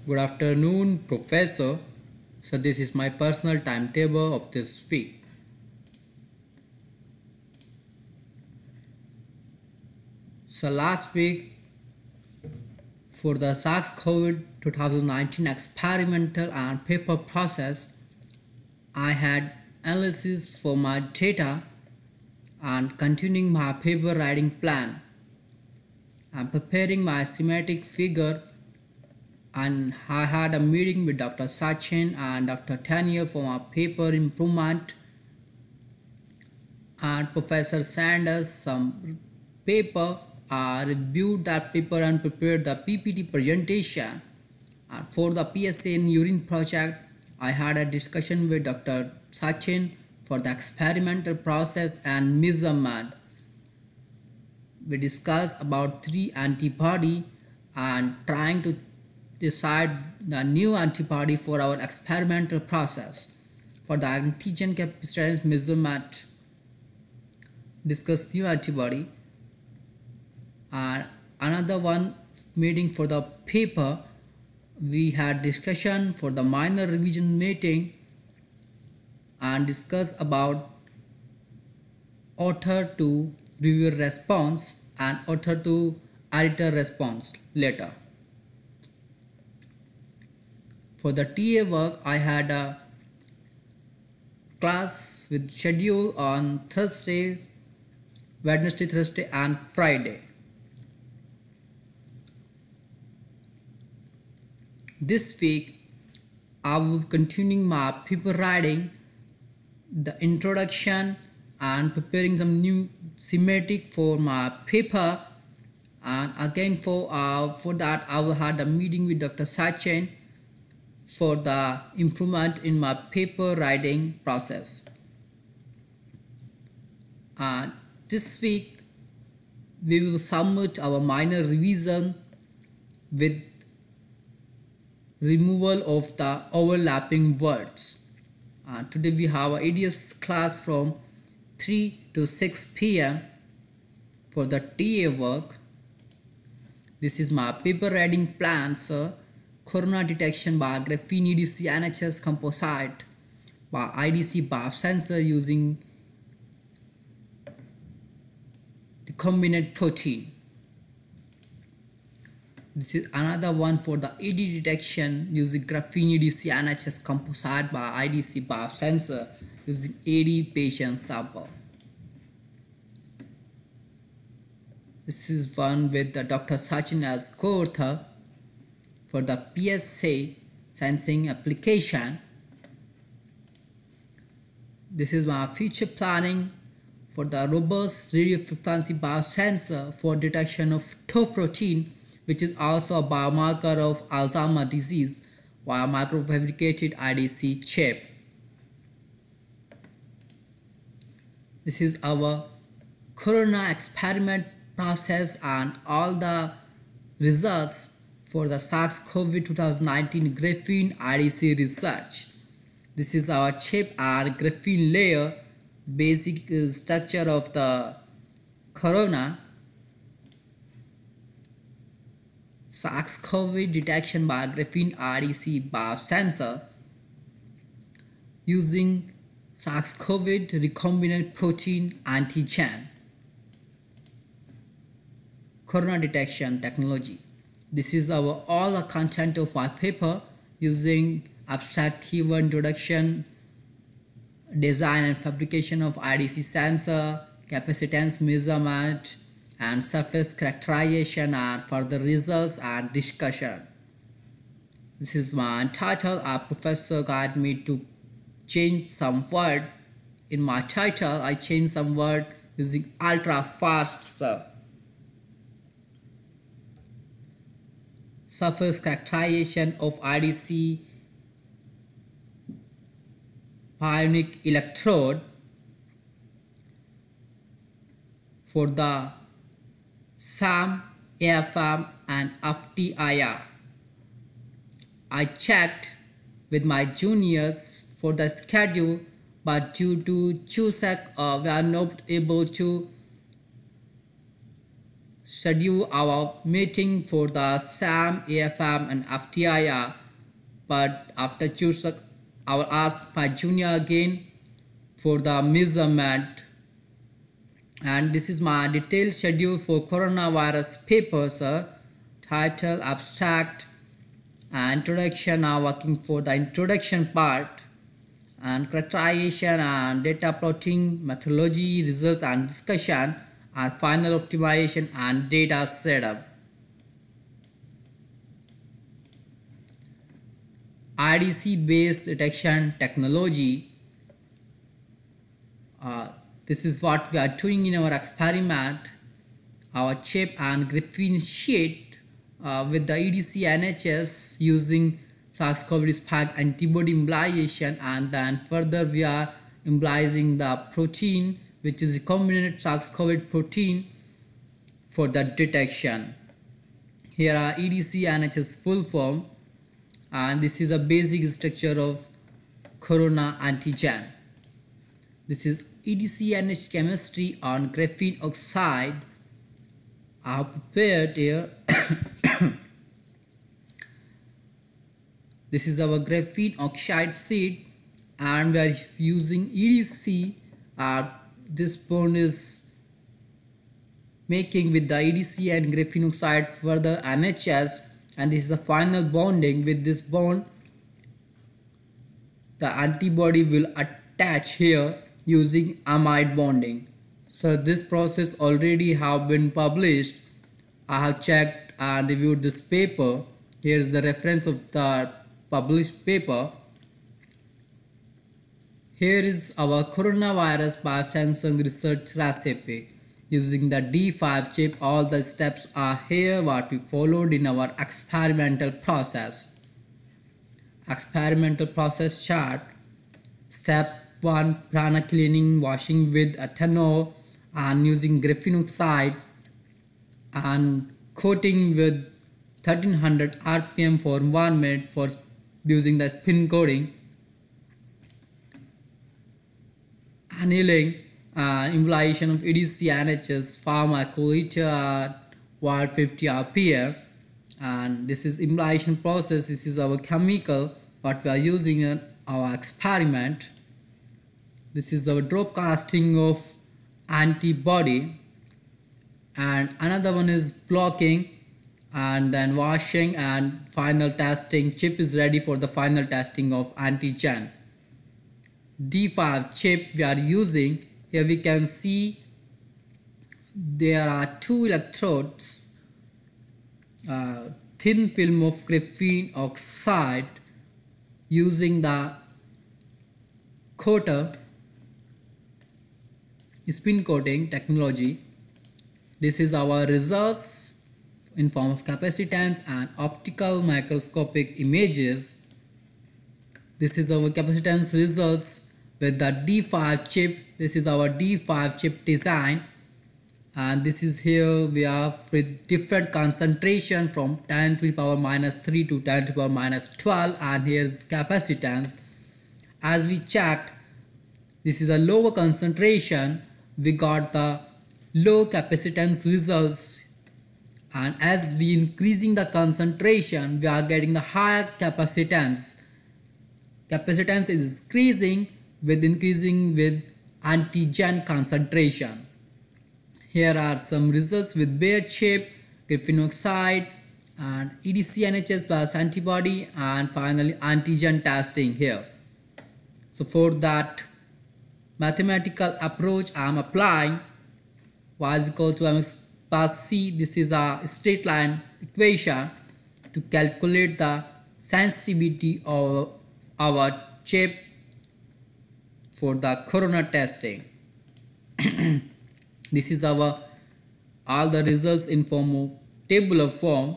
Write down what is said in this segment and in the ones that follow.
Good afternoon, Professor. So, this is my personal timetable of this week. So, last week for the SARS-CoV 2019 experimental and paper process, I had analysis for my data and continuing my paper writing plan. I'm preparing my schematic figure, and I had a meeting with Dr. Sachin and Dr. Tanya for my paper improvement, and Professor Sanders some paper. I reviewed that paper and prepared the PPT presentation. And for the PSA in urine project, I had a discussion with Dr. Sachin for the experimental process and measurement. We discussed about 3 antibody and trying to decide the new antibody for our experimental process. For the antigen capacitance measurement, discuss new antibody. And another one meeting for the paper, we had discussion for the minor revision meeting and discuss about author to reviewer response and author to editor response later. For the TA work, I had a class with schedule on Thursday, Wednesday, Thursday and Friday. This week, I will be continuing my paper writing, the introduction and preparing some new schematic for my paper. And again for that I will have a meeting with Dr. Sachin for the improvement in my paper writing process. And this week we will submit our minor revision with removal of the overlapping words. Today we have a ADS class from 3 to 6 p.m. for the TA work. This is my paper writing plan, sir. Corona detection by graphene EDC NHS composite by IDC biosensor using recombinant protein. This is another one for the ED detection using graphene EDC NHS composite by IDC biosensor using 80 patient sample. This is one with the Dr. Sachin as co-author for the PSA sensing application. This is my future planning for the robust radio frequency biosensor for detection of tau protein, which is also a biomarker of Alzheimer's disease via microfabricated IDC chip. This is our corona experiment process and all the results for the SARS-CoV 2019 graphene IDC research. This is our chip and graphene layer, basic structure of the corona. SARS-CoV detection by graphene IDC biosensor using SARS-CoV recombinant protein antigen. Corona detection technology. This is all the content of my paper using abstract keyword introduction, design and fabrication of IDC sensor, capacitance measurement and surface characterization and further results and discussion. This is my title. Our professor guided me to change some word in my title. I changed some word using ultra fast surface characterization of IDC ionic electrode for the SAM, AFM and FTIR. I checked with my juniors for the schedule, but due to CHUSEC we are not able to schedule our meeting for the SAM, AFM and FTIR, but after choosing I will ask my junior again for the measurement. And this is my detailed schedule for coronavirus paper, sir. Title, abstract, and introduction. Now working for the introduction part, and characterization and data plotting, methodology, results and discussion, and final optimization and data setup. IDC based detection technology. This is what we are doing in our experiment. Our chip and graphene sheet with the EDC NHS using SARS-CoV spike antibody immunization, and then further we are immunizing the protein, which is recombinant SARS-CoV protein, for the detection. Here are EDC NHS full form, and this is a basic structure of corona antigen. This is EDCNH chemistry on graphene oxide. I have prepared here. This is our graphene oxide sheet, and we are using EDC. This bond is making with the EDC and graphene oxide further NHS, and this is the final bonding. With this bond, the antibody will attach here using amide bonding. So this process already have been published. I have checked and reviewed this paper. Here is the reference of the published paper. Here is our coronavirus by Samsung research recipe using the D5 chip. All the steps are here what we followed in our experimental process. Experimental process chart. Step 1, prana cleaning, washing with ethanol and using graphene oxide and coating with 1300 rpm for 1 minute for using the spin coating. Annealing and immunization of EDC NHS pharmacoliter at 150 rpm, and this is immunization process. This is our chemical what we are using in our experiment. This is our drop casting of antibody, and another one is blocking and then washing and final testing. Chip is ready for the final testing of antigen. D5 chip we are using. Here we can see there are 2 electrodes, thin film of graphene oxide using the coater spin coating technology. This is our results in form of capacitance and optical microscopic images. This is our capacitance results with the D5 chip. This is our D5 chip design, and this is here we have with different concentration from 10 to the power minus 3 to 10 to the power minus 12, and here is capacitance. As we checked, this is a lower concentration. We got the low capacitance results, and as we increasing the concentration, we are getting the higher capacitance. Capacitance is increasing with antigen concentration. Here are some results with bare chip, graphene oxide, and EDC NHS plus antibody, and finally antigen testing here. So for that mathematical approach I am applying y is equal to mx plus c. This is a straight line equation to calculate the sensitivity of our chip for the corona testing. This is our all the results in form of tabular form.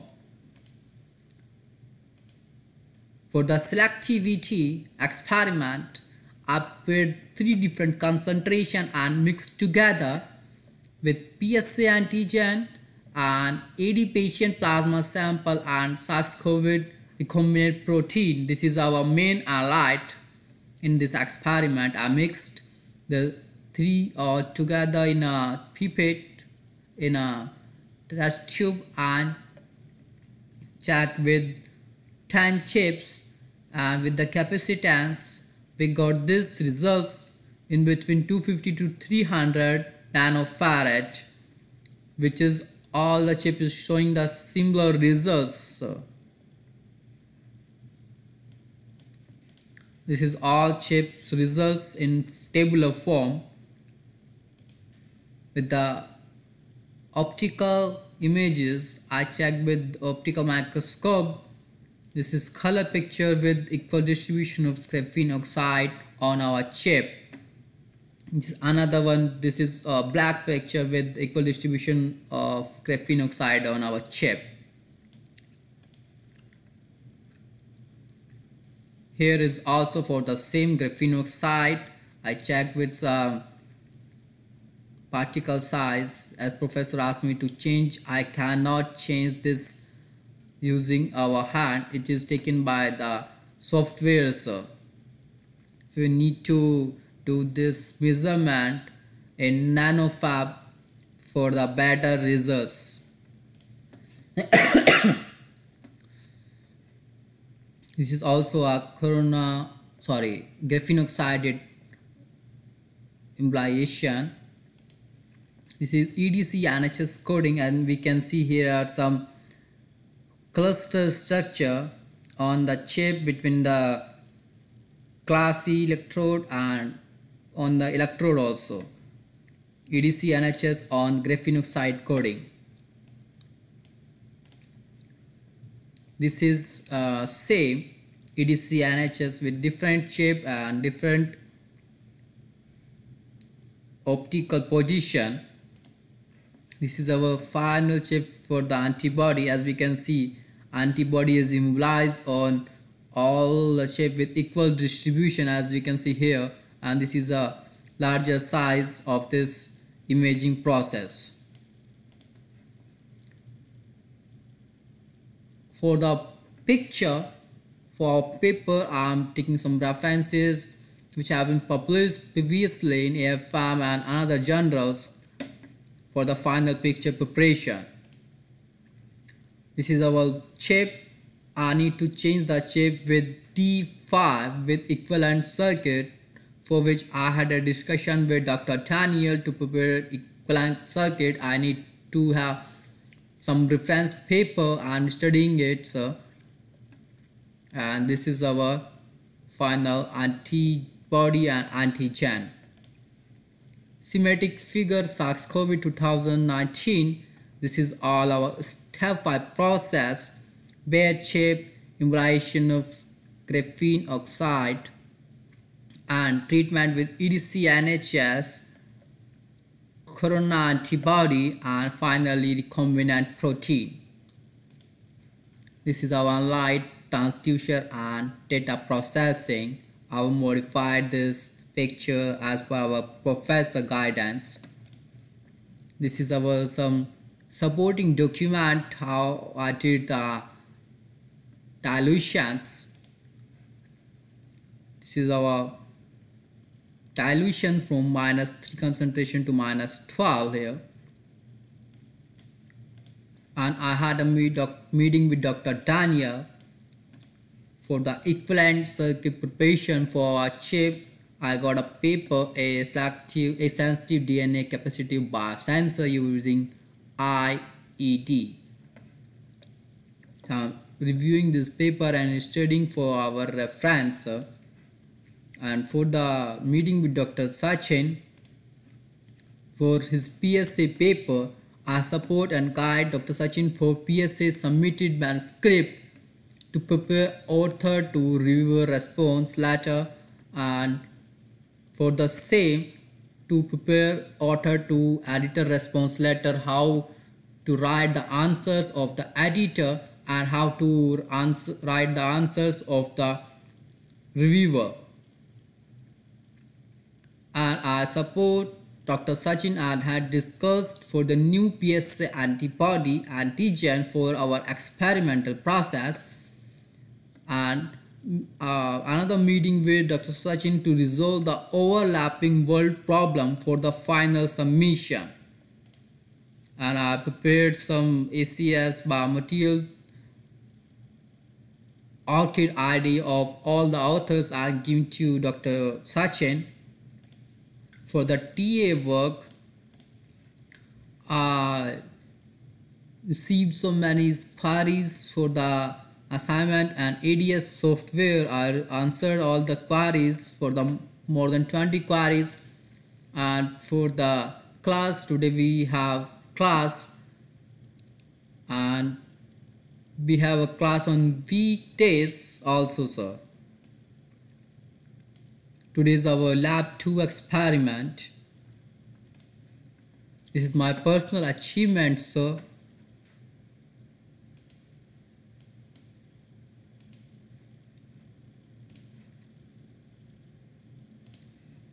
For the selectivity experiment, I prepared 3 different concentration and mixed together with PSA antigen and AD patient plasma sample and SARS-CoV recombinant protein. This is our main analyte in this experiment. I mixed the 3 all together in a pipette in a test tube and check with 10 chips, and with the capacitance we got these results in between 250 to 300 nanofarad, which is all the chip is showing the similar results. This is all chips results in tabular form. With the optical images, I checked with optical microscope. This is color picture with equal distribution of graphene oxide on our chip. This is another one. This is a black picture with equal distribution of graphene oxide on our chip. Here is also for the same graphene oxide. I checked with some particle size. As professor asked me to change, I cannot change this using our hand. It is taken by the software. So we need to do this measurement in nanofab for the better results. This is also a graphene oxide emulsion. This is EDC NHS coding, and we can see here are some cluster structure on the chip between the class E electrode and on the electrode also. EDC NHS on graphene oxide coding. This is same EDC NHS with different chip and different optical position. This is our final chip for the antibody. As we can see, antibody is immobilized on all the chip with equal distribution, as we can see here, and this is a larger size of this imaging process. For the picture, for paper, I am taking some references which have been published previously in AFM and other journals for the final picture preparation. This is our chip. I need to change the chip with D5 with equivalent circuit, for which I had a discussion with Dr. Daniel. To prepare equivalent circuit, I need to have some reference paper. I am studying it, sir. And this is our final antibody and antigen. Schematic figure SARS-CoV 2019. This is all our step 5 process, bare chip, emulsion of graphene oxide, and treatment with EDC NHS, corona antibody, and finally recombinant protein. This is our light transducer and data processing. I will modify this picture as per our professor guidance. This is our some supporting document how I did the dilutions. This is our dilutions from -3 concentration to -12 here. And I had a meeting with Dr. Daniel for the equivalent circuit preparation for our chip. I got a paper, a sensitive DNA capacitive biosensor using IED. Reviewing this paper and studying for our reference. And for the meeting with Dr. Sachin for his PSA paper, I support and guide Dr. Sachin for PSA submitted manuscript to prepare author to reviewer response letter, and for the same to prepare author to editor response letter, how to write the answers of the editor and how to write the answers of the reviewer. And I support Dr. Sachin and had discussed for the new PSA antibody antigen for our experimental process, and another meeting with Dr. Sachin to resolve the overlapping world problem for the final submission. and I prepared some ACS biomaterial ORCID ID of all the authors I given to Dr. Sachin. For the TA work, I received so many queries for the assignment, and ADS software I answered all the queries for the more than 20 queries. And for the class, today we have class, and we have a class on weekdays also, sir. Today is our lab 2 experiment. This is my personal achievement, sir.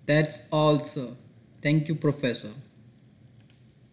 That's all, sir. Thank you, Professor.